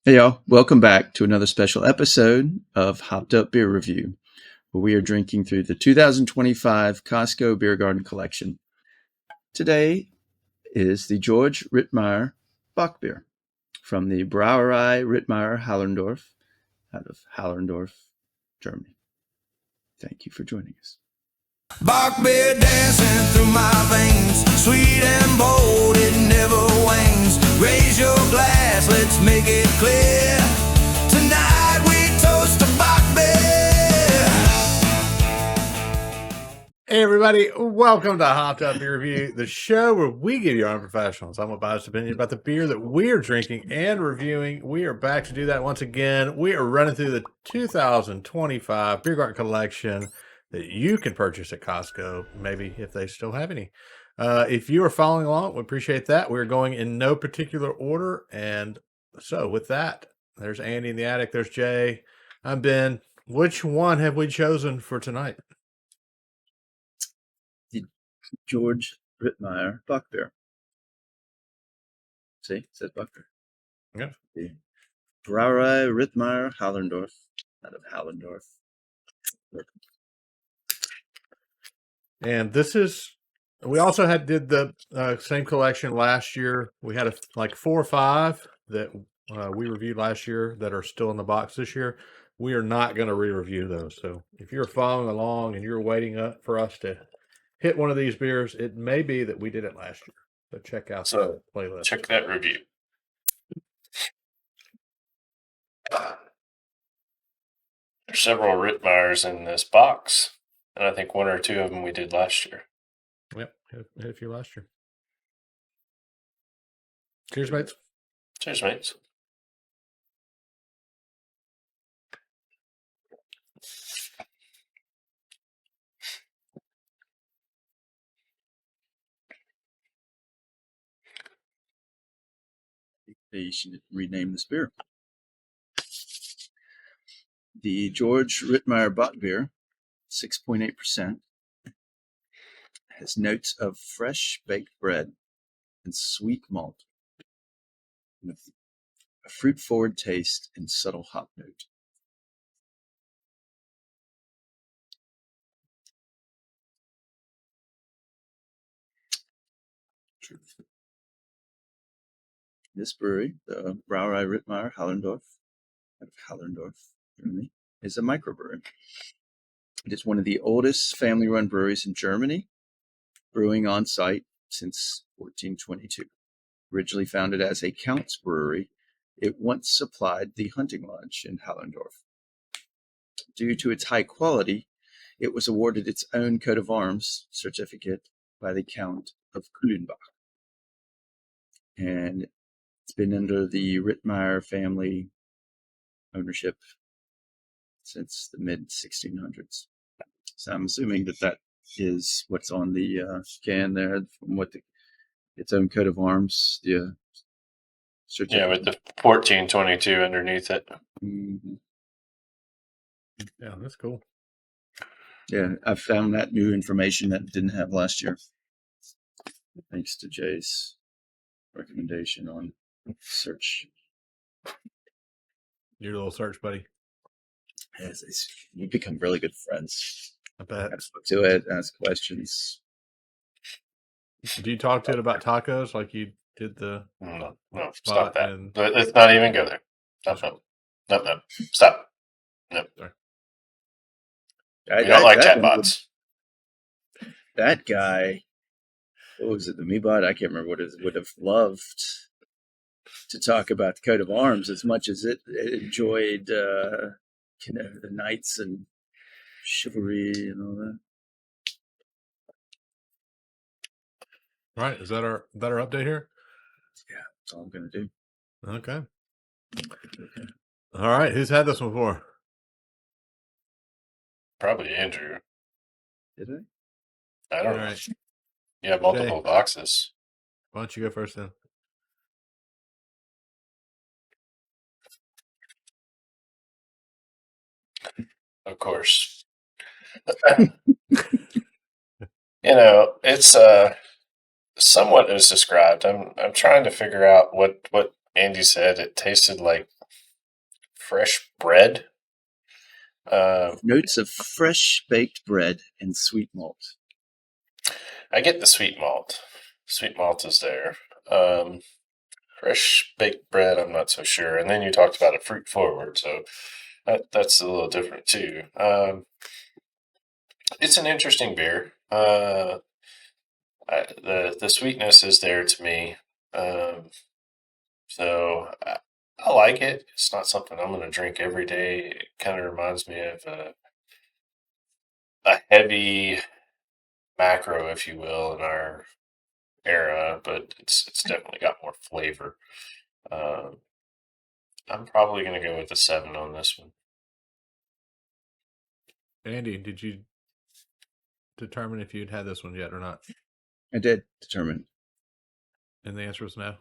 Hey y'all, welcome back to another special episode of Hopped Up Beer Review, where we are drinking through the 2025 Costco Biergarten collection. Today is the Georg Rittmayer Bock beer from the Brauerei Rittmayer Hallerndorf out of Hallerndorf, Germany. Thank you for joining us. Bock beer dancing through my veins, sweet and bold, it never wanes. Raise your glass, let's make it clear. Tonight we toast to Bock beer. Hey everybody, welcome to Hopped Up Beer Review, the show where we give you our unprofessionals. I'm a biased opinion about the beer that we're drinking and reviewing. We are back to do that once again. We are running through the 2025 Biergarten collection that you can purchase at Costco, maybe if they still have any. If you are following along, we appreciate that. We're going in no particular order. And so with that, there's Andy in the attic. There's Jay. I'm Ben. Which one have we chosen for tonight? The Georg Rittmayer Bock beer. See, it says Bock beer. Yep. The Brauerei Rittmayer Hallerndorf out of Hallerndorf. And this is, we also did the same collection last year. We had like 4 or 5 that we reviewed last year that are still in the box this year. We are not going to re-review those. So if you're following along and you're waiting up for us to hit one of these beers, it may be that we did it last year. So check out the playlist. Check that review. There's several Rittmeyers in this box, and I think 1 or 2 of them we did last year. Yep, hit a few last year. Cheers, mates. Cheers, mates. They should rename this beer. The Georg Rittmayer Bock beer, 6.8%, has notes of fresh baked bread and sweet malt, with a fruit-forward taste and subtle hop note. This brewery, the Brauerei Rittmayer Hallerndorf, out of Hallerndorf, Germany, is a microbrewery. It is one of the oldest family-run breweries in Germany, brewing on site since 1422. Originally founded as a count's brewery, it once supplied the hunting lodge in Hallerndorf. Due to its high quality, it was awarded its own coat of arms certificate by the Count of Kulmbach. And it's been under the Rittmayer family ownership since the mid-1600s. So I'm assuming that is what's on the can there, from what its own coat of arms, the certificate. Yeah, with the 1422 underneath it. Mm-hmm. Yeah, that's cool. Yeah, I found that new information that didn't have last year. Thanks to Jay's recommendation on search. Your little search, buddy. We become really good friends. I bet. I spoke to it, ask questions. Do you talk to it about tacos like you did the No, stop that. And... Let's not even go there. No. Stop. No. Sorry. We don't like chatbots. That guy, what was it, the Meebot? I can't remember what it would have loved to talk about the coat of arms as much as it enjoyed, the knights and chivalry and all that. Right. Is that our update here? Yeah, that's all I'm going to do. Okay. All right. Who's had this one before? Probably Andrew. Did I? I don't know. Right. You have multiple boxes. Why don't you go first then? Of course. It's somewhat as described. I'm trying to figure out what Andy said. It tasted like fresh bread. Notes of fresh baked bread and sweet malt. I get the sweet malt. Sweet malt is there. Fresh baked bread, I'm not so sure. And then you talked about a fruit forward, so that's a little different too. It's an interesting beer. The sweetness is there to me. So I like it. It's not something I'm going to drink every day. It kind of reminds me of a heavy macro, if you will, in our era, but it's definitely got more flavor. I'm probably going to go with a 7 on this one. Andy, did you determine if you'd had this one yet or not? I did determine. And the answer was no.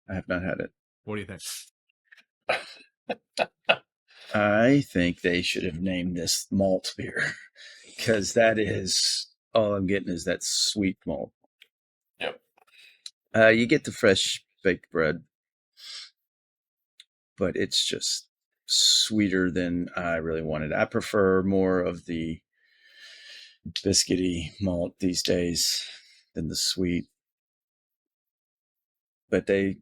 I have not had it. What do you think? I think they should have named this malt beer because that is all I'm getting is that sweet malt. Yep. You get the fresh baked bread, but it's just sweeter than I really wanted. I prefer more of the biscuity malt these days than the sweet. But it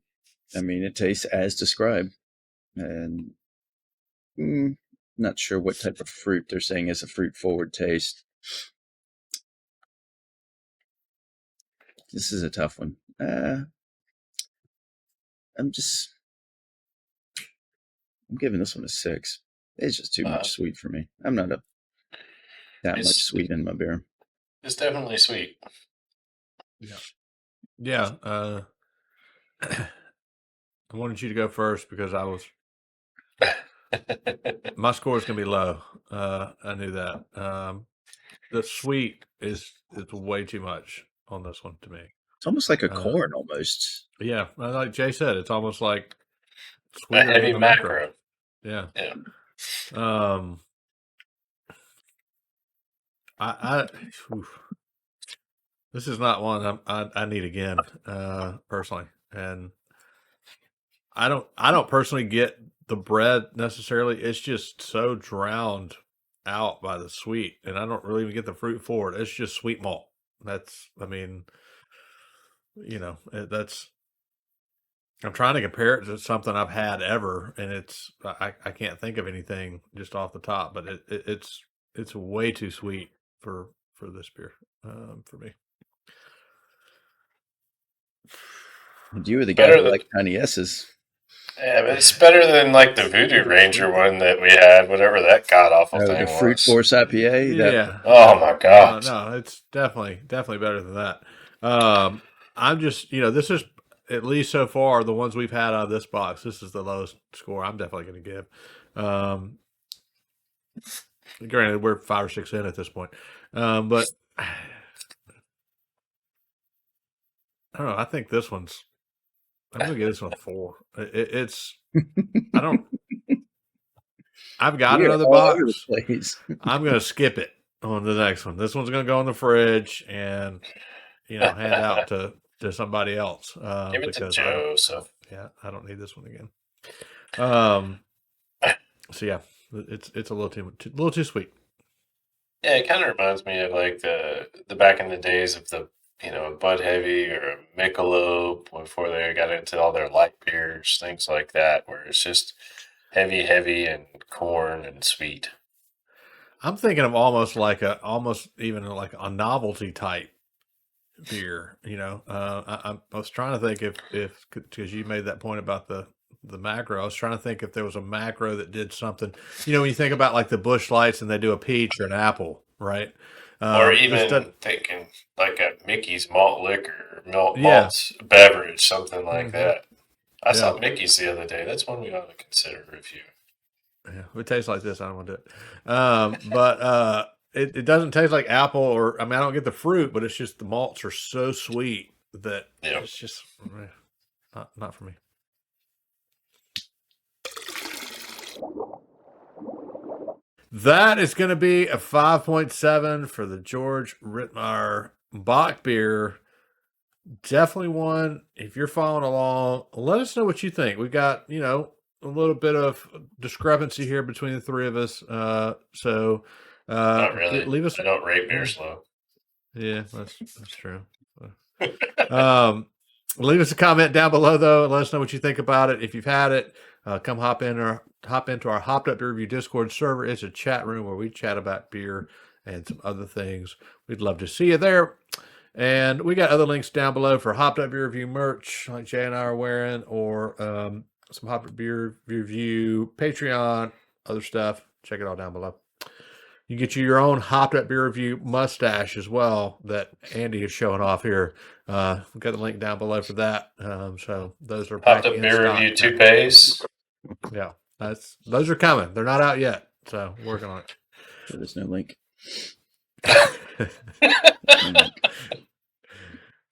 tastes as described. And not sure what type of fruit they're saying is a fruit forward taste. This is a tough one. I'm giving this one a 6. It's just too much sweet for me. I'm not that much sweet in my beer. It's definitely sweet. Yeah. I wanted you to go first because my score is going to be low. I knew that. The sweet is way too much on this one to me. It's almost like a corn almost. Yeah. Like Jay said, it's almost like a heavy macro. Yeah. Yeah. This is not one I need again, personally. And I don't personally get the bread necessarily. It's just so drowned out by the sweet, and I don't really even get the fruit forward. It's just sweet malt. I'm trying to compare it to something I've had ever, and I can't think of anything just off the top, but it's way too sweet for this beer, for me. And you were the guy who liked Tiny S's. Yeah, but it's better than like the Voodoo Ranger one that we had, whatever that god awful thing was. The Fruit Force IPA? Yeah. Oh my god. No, it's definitely better than that. I'm just, this is, at least so far, the ones we've had out of this box, this is the lowest score I'm definitely going to give. Granted, we're 5 or 6 in at this point. But I don't know. I think this one's, I'm going to give this one a 4. I've got another box. I'm going to skip it on the next one. This one's going to go in the fridge and, hand out to somebody else. Give it to Joe. I don't need this one again. So yeah, it's a little too sweet. Yeah, it kind of reminds me of like the back in the days of the Bud Heavy or a Michelob before they got into all their light beers, things like that, where it's just heavy and corn and sweet. I'm thinking of almost even like a novelty type beer. I was trying to think if because you made that point about the macro, I was trying to think if there was a macro that did something. When you think about like the Busch Lights and they do a peach or an apple, right? Or even thinking like a Mickey's malt liquor, malt beverage, something like that. I saw Mickey's the other day. That's one we ought to consider review. Yeah, if it tastes like this, I don't want to do it. But it doesn't taste like apple I don't get the fruit, but it's just the malts are so sweet that it's just not for me. That is going to be a 5.7 for the Georg Rittmayer Bock beer. Definitely one. If you're following along, let us know what you think. We got, a little bit of discrepancy here between the three of us. Not really. Leave us. I don't rate beer slow. Yeah, that's true. Leave us a comment down below though. And let us know what you think about it. If you've had it, come hop into our Hopped Up Beer Review Discord server. It's a chat room where we chat about beer and some other things. We'd love to see you there. And we got other links down below for Hopped Up Beer Review merch, like Jay and I are wearing, or some Hopped Up Beer Review Patreon, other stuff. Check it all down below. You get your own Hopped Up Beer Review mustache as well that Andy is showing off here. We've got the link down below for that. So those are Hopped Up Beer Review toupees. Yeah, those are coming. They're not out yet, so working on it. So there's no link.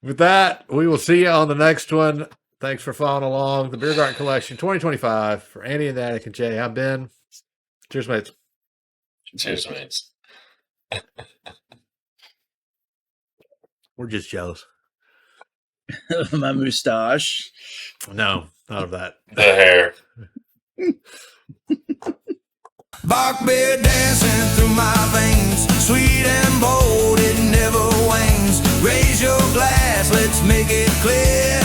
With that, we will see you on the next one. Thanks for following along. The Biergarten Collection 2025 for Andy and Attic and Jay. I'm Ben. Cheers, mates. Cheers, mates. We're just jealous. My moustache. No, not of that. The hair. Bock beer dancing through my veins, sweet and bold, it never wanes. Raise your glass, let's make it clear.